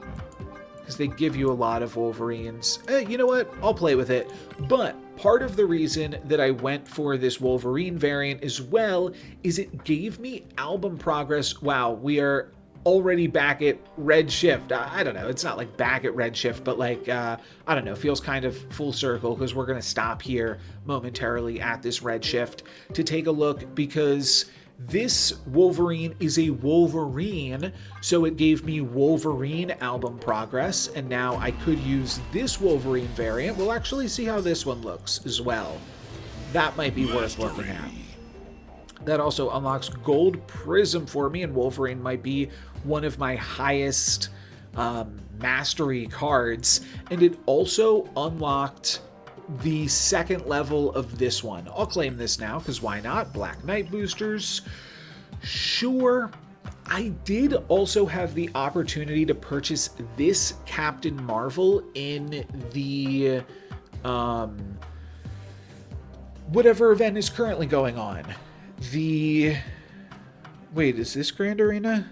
because they give you a lot of Wolverines. You know what? I'll play with it. But part of the reason that I went for this Wolverine variant as well is it gave me album progress. Wow, we are already back at Redshift. I don't know, it's not like back at Redshift, but like, I don't know, feels kind of full circle because we're going to stop here momentarily at this Redshift to take a look, because this Wolverine is a Wolverine, so it gave me Wolverine album progress, and now I could use this Wolverine variant. We'll actually see how this one looks as well. That might be worth looking at. That also unlocks Gold Prism for me, and Wolverine might be one of my highest mastery cards, and it also unlocked the second level of this one. I'll claim this now, because why not? Black Knight boosters. Sure. I did also have the opportunity to purchase this Captain Marvel in the whatever event is currently going on. Wait, is this Grand Arena?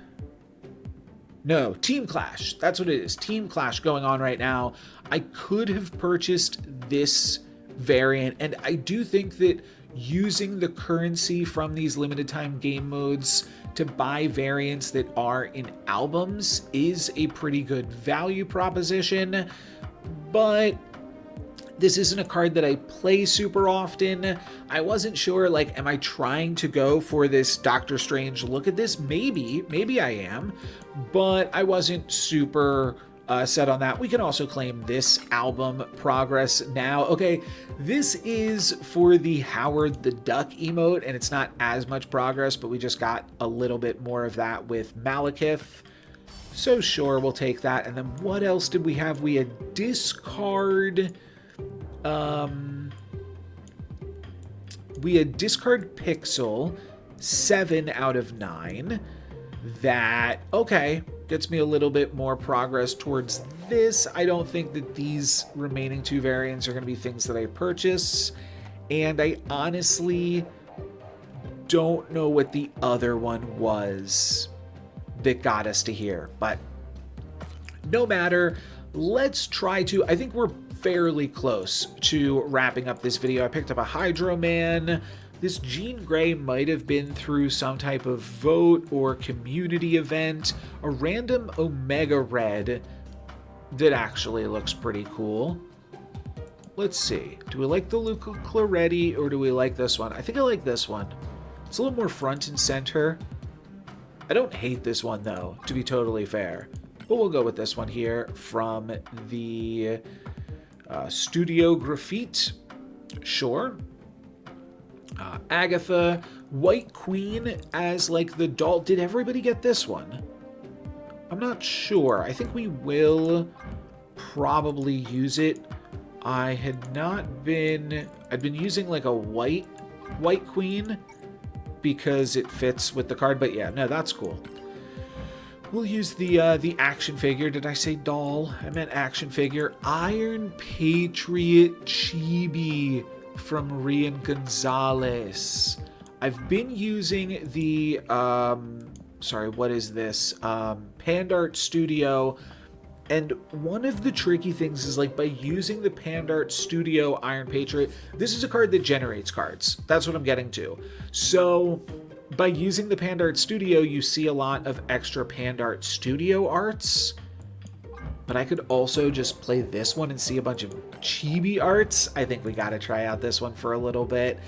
No, Team Clash. That's what it is. Team Clash going on right now. I could have purchased this variant, and I do think that using the currency from these limited time game modes to buy variants that are in albums is a pretty good value proposition, but this isn't a card that I play super often. I wasn't sure, like, am I trying to go for this Doctor Strange look at this? Maybe I am, but I wasn't super set on that. We can also claim this album progress now. Okay, this is for the Howard the Duck emote, and it's not as much progress, but we just got a little bit more of that with Malekith. So sure, we'll take that. And then what else did we have? We had discard... we had discard Pixel, 7 out of 9. That, okay, gets me a little bit more progress towards this. I don't think that these remaining two variants are going to be things that I purchase. And I honestly don't know what the other one was that got us to here. But no matter, let's try to, I think we're fairly close to wrapping up this video. I picked up a Hydro Man. This Jean Grey might have been through some type of vote or community event. A random Omega Red that actually looks pretty cool. Let's see. Do we like the Luca Claretti or do we like this one? I think I like this one. It's a little more front and center. I don't hate this one though, to be totally fair. But we'll go with this one here from the Studio Graffiti. Sure. Agatha, White Queen as like the doll. Did everybody get this one? I'm not sure. I think we will probably use it. I'd been using like a white Queen because it fits with the card, but yeah, no, that's cool. We'll use the action figure. Did I say doll? I meant action figure. Iron Patriot Chibi from Rian Gonzalez. I've been using the, sorry, what is this? Pandart Studio. And one of the tricky things is like by using the Pandart Studio Iron Patriot, this is a card that generates cards. That's what I'm getting to. So by using the Pandart Studio, you see a lot of extra Pandart Studio arts. But I could also just play this one and see a bunch of chibi arts. I think we gotta try out this one for a little bit.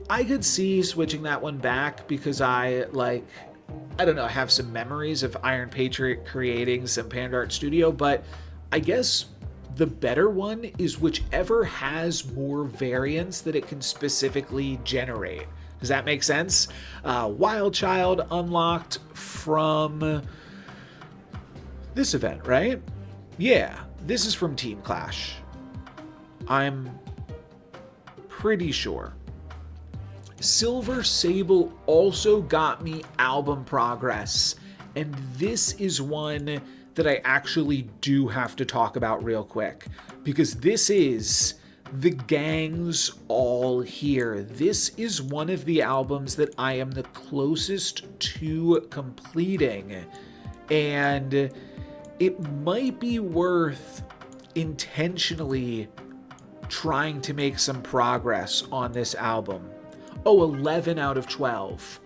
I could see switching that one back because I don't know, have some memories of Iron Patriot creating some Pandart Studio, but I guess the better one is whichever has more variants that it can specifically generate. Does that make sense? Wild Child unlocked from this event, right? Yeah, this is from Team Clash. I'm pretty sure. Silver Sable also got me album progress, and this is one that I actually do have to talk about real quick, because this is The Gang's All Here. This is one of the albums that I am the closest to completing, and it might be worth intentionally trying to make some progress on this album. Oh, 11 out of 12.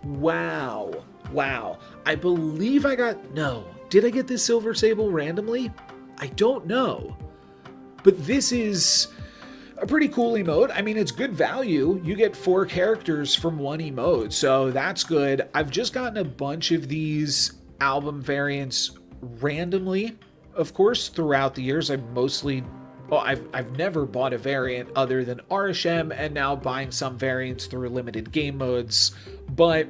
Wow. I believe I got... No. Did I get this Silver Sable randomly? I don't know. But this is a pretty cool emote. I mean, it's good value. You get 4 characters from one emote, so that's good. I've just gotten a bunch of these album variants randomly, of course, throughout the years. I've never bought a variant other than RSM, and now buying some variants through limited game modes, but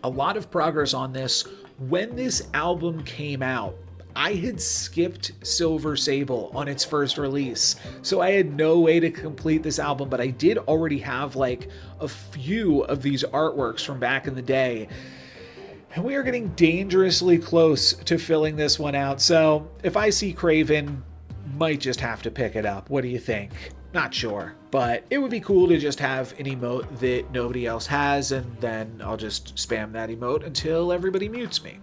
a lot of progress on this. When this album came out, I had skipped Silver Sable on its first release, so I had no way to complete this album, but I did already have like a few of these artworks from back in the day. And we are getting dangerously close to filling this one out, so if I see Craven, might just have to pick it up. What do you think? Not sure, but it would be cool to just have an emote that nobody else has, and then I'll just spam that emote until everybody mutes me.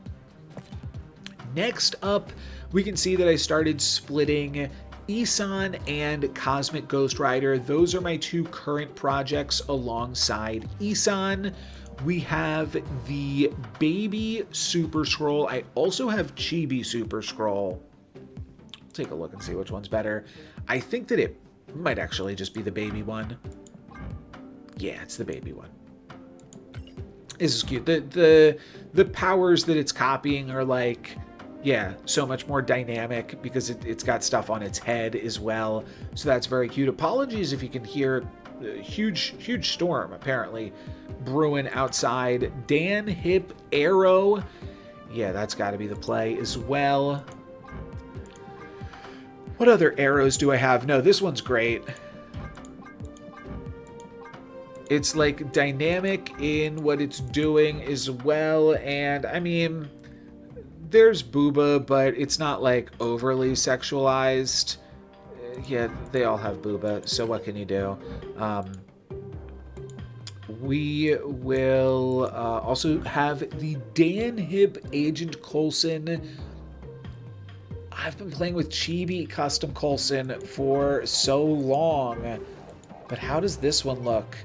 Next up, we can see that I started splitting Isan and Cosmic Ghost Rider. Those are my 2 current projects alongside Isan. We have the Baby Super Scroll. I also have Chibi Super Scroll. Take a look and see which one's better. I think that it might actually just be the baby one. Yeah, it's the baby one. This is cute. The powers that it's copying are like, yeah, so much more dynamic because it's got stuff on its head as well. So that's very cute. Apologies if you can hear a huge storm apparently brewing outside. Dan Hip Arrow. Yeah, that's got to be the play as well. What other arrows do I have? No, this one's great. It's like dynamic in what it's doing as well. And I mean, there's booba, but it's not like overly sexualized. Yeah, they all have booba, so what can you do? We will also have the Dan Hip Agent Coulson. I've been playing with Chibi Custom Coulson for so long, but how does this one look?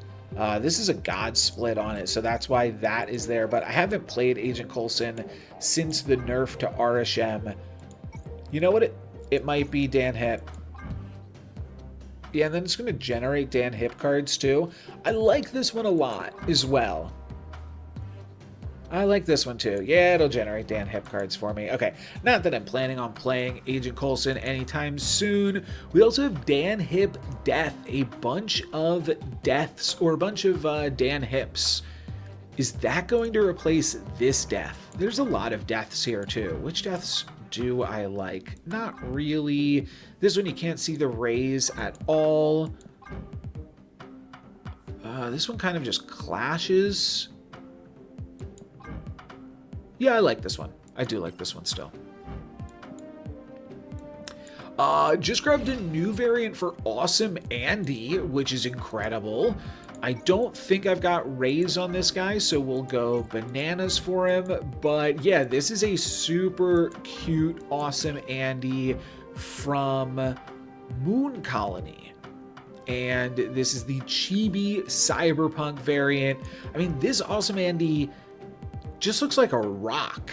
This is a God split on it, so that's why that is there, but I haven't played Agent Coulson since the nerf to RSM. You know what? It might be Dan Hip. Yeah, and then it's going to generate Dan Hip cards too. I like this one a lot as well. I like this one too. Yeah, it'll generate Dan Hip cards for me. Okay, not that I'm planning on playing Agent Coulson anytime soon. We also have Dan Hip Death, a bunch of deaths, or a bunch of Dan Hips. Is that going to replace this death? There's a lot of deaths here too. Which deaths do I like? Not really. This one you can't see the rays at all. This one kind of just clashes. Yeah, I like this one. I do like this one still. Just grabbed a new variant for Awesome Andy, which is incredible. I don't think I've got rays on this guy, so we'll go bananas for him. But yeah, this is a super cute Awesome Andy from Moon Colony. and this is the Chibi Cyberpunk variant. I mean, this Awesome Andy just looks like a rock,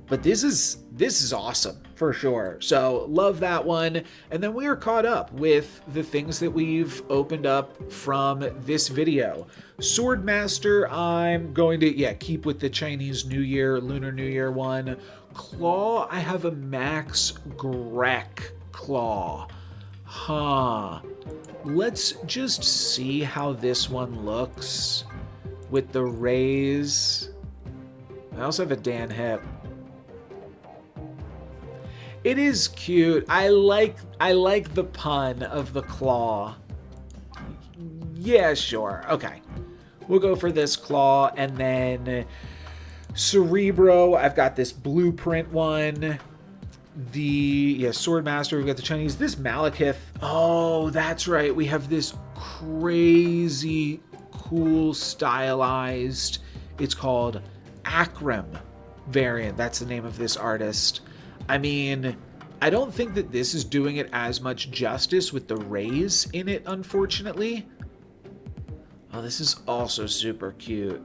but this is awesome for sure. So love that one. And then we are caught up with the things that we've opened up from this video. Swordmaster, I'm going to, keep with the Chinese New Year, Lunar New Year one. Claw, I have a Max Grek Claw. Let's just see how this one looks with the rays. I also have a Dan Hip. It is cute. I like the pun of the claw. Yeah, sure. Okay. We'll go for this claw, and then Cerebro, I've got this blueprint one. The Swordmaster, we've got the Chinese. This Malekith. Oh, that's right. We have this crazy cool stylized. It's called Akram variant. That's the name of this artist. I mean, I don't think that this is doing it as much justice with the rays in it, unfortunately. Oh, this is also super cute.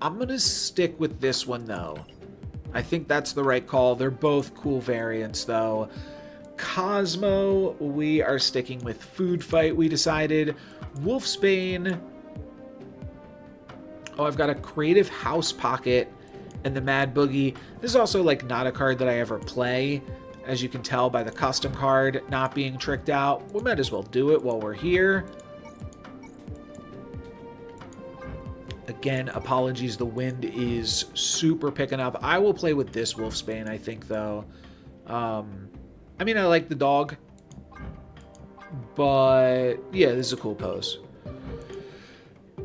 I'm gonna stick with this one though. I think that's the right call. They're both cool variants though. Cosmo, we are sticking with Food Fight, we decided. Wolfsbane. Oh, I've got a Creative House Pocket and the Mad Boogie. This is also like not a card that I ever play, as you can tell by the custom card not being tricked out. We might as well do it while we're here. Again, apologies, the wind is super picking up. I will play with this Wolfsbane, I think, though. I mean, I like the dog, but yeah, this is a cool pose.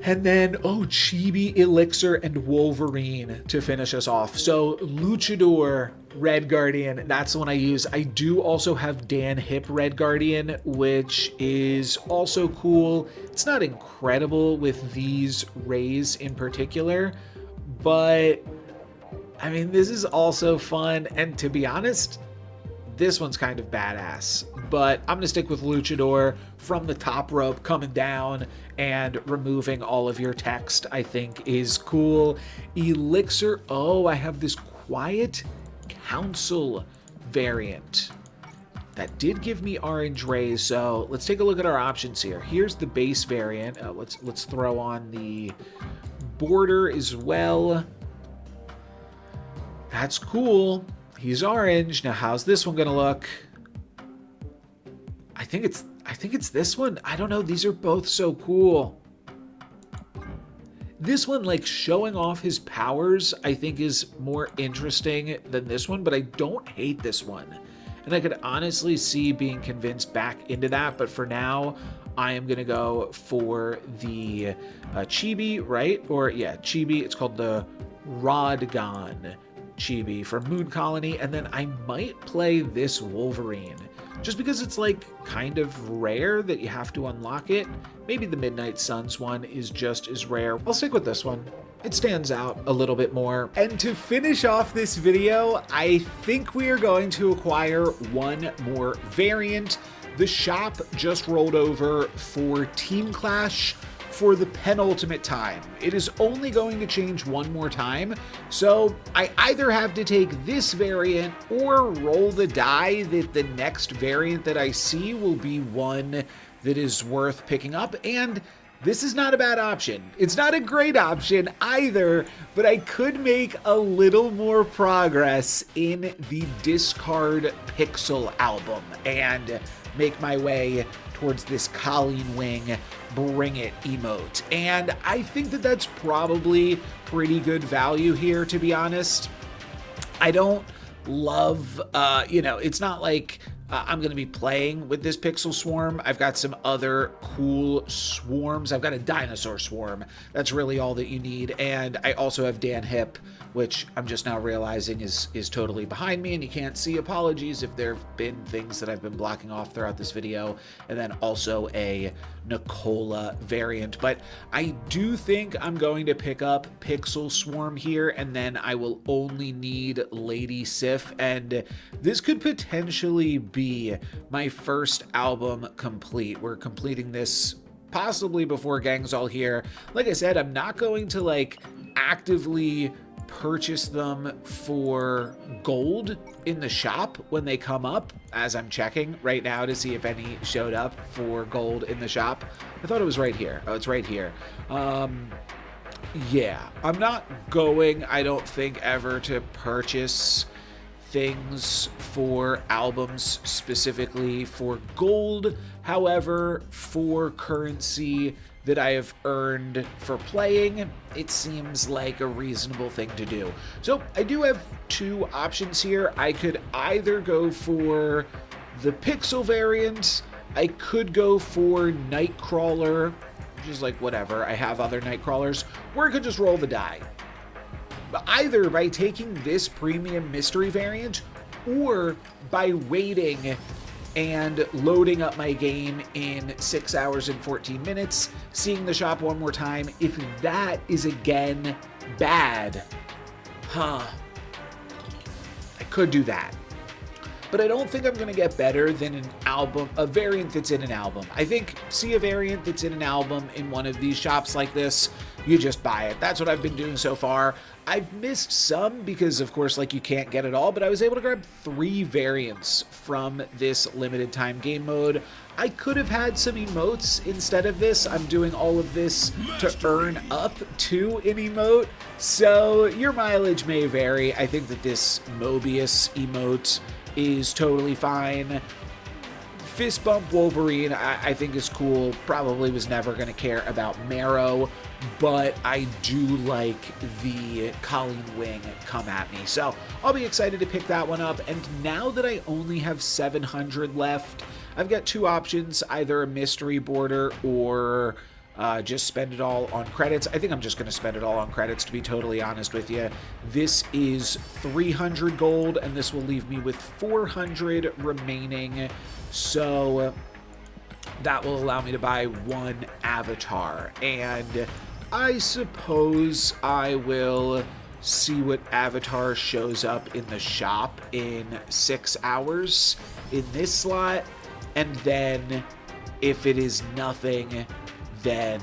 And then, Chibi, Elixir, and Wolverine to finish us off. So, Luchador, Red Guardian, that's the one I use. I do also have Dan Hip Red Guardian, which is also cool. It's not incredible with these rays in particular, but, I mean, this is also fun. And to be honest, this one's kind of badass, but I'm going to stick with Luchador from the top rope coming down and removing all of your text, I think is cool. Elixir, I have this Quiet Council variant. That did give me orange rays, so let's take a look at our options here. Here's the base variant. Let's throw on the border as well. That's cool. He's orange. Now, how's this one gonna look? I think it's this one. I don't know. These are both so cool. This one, like, showing off his powers, I think is more interesting than this one, but I don't hate this one. And I could honestly see being convinced back into that, but for now, I am gonna go for the Chibi, right? Or, yeah, Chibi. It's called the Rodgon Chibi from Moon Colony, and then I might play this Wolverine just because it's like kind of rare that you have to unlock it. Maybe the Midnight Suns one is just as rare. I'll stick with this one. It stands out a little bit more. And to finish off this video, I think we are going to acquire one more variant. The shop just rolled over for Team Clash for the penultimate time. It is only going to change one more time, so I either have to take this variant or roll the die that the next variant that I see will be one that is worth picking up, and this is not a bad option. It's not a great option either, but I could make a little more progress in the Discard Pixel album and make my way towards this Colleen Wing Bring It emote. And I think that that's probably pretty good value here, to be honest. I don't love, it's not like I'm going to be playing with this Pixel Swarm. I've got some other cool swarms. I've got a dinosaur swarm. That's really all that you need. And I also have Dan Hip which I'm just now realizing is totally behind me and you can't see. Apologies if there have been things that I've been blocking off throughout this video. And then also a Nicola variant. But I do think I'm going to pick up Pixel Swarm here, and then I will only need Lady Sif, and this could potentially be my first album complete. We're completing this possibly before Gang's All Here. Like I said, I'm not going to like actively purchase them for gold in the shop when they come up, as I'm checking right now to see if any showed up for gold in the shop. I thought it was right here. Oh, it's right here. Yeah, I'm not going, I don't think, ever to purchase things for albums specifically for gold. However, for currency that I have earned for playing, it seems like a reasonable thing to do. So I do have two options here. I could either go for the Pixel variant, I could go for Nightcrawler, which is like whatever, I have other Nightcrawlers, or I could just roll the die. Either by taking this premium mystery variant or by waiting and loading up my game in 6 hours and 14 minutes, seeing the shop one more time. If that is again bad, I could do that. But I don't think I'm going to get better than an album, a variant that's in an album. I think see a variant that's in an album in one of these shops like this, you just buy it. That's what I've been doing so far. I've missed some because, of course, like you can't get it all, but I was able to grab 3 variants from this limited time game mode. I could have had some emotes instead of this. I'm doing all of this to earn up to an emote, so your mileage may vary. I think that this Mobius emote is totally fine. Fist Bump Wolverine, I think is cool. Probably was never going to care about Marrow, but I do like the Colleen Wing come at me. So I'll be excited to pick that one up. And now that I only have 700 left, I've got 2 options, either a mystery border or just spend it all on credits. I think I'm just going to spend it all on credits, to be totally honest with you. This is 300 gold, and this will leave me with 400 remaining. So that will allow me to buy 1 avatar. And I suppose I will see what avatar shows up in the shop in 6 hours in this slot. And then if it is nothing, then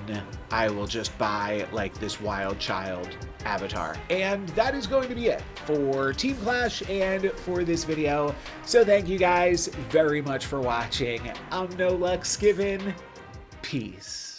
I will just buy like this Wild Child avatar. And that is going to be it for Team Clash and for this video. So thank you guys very much for watching. I'm NoLucksGiven. Peace.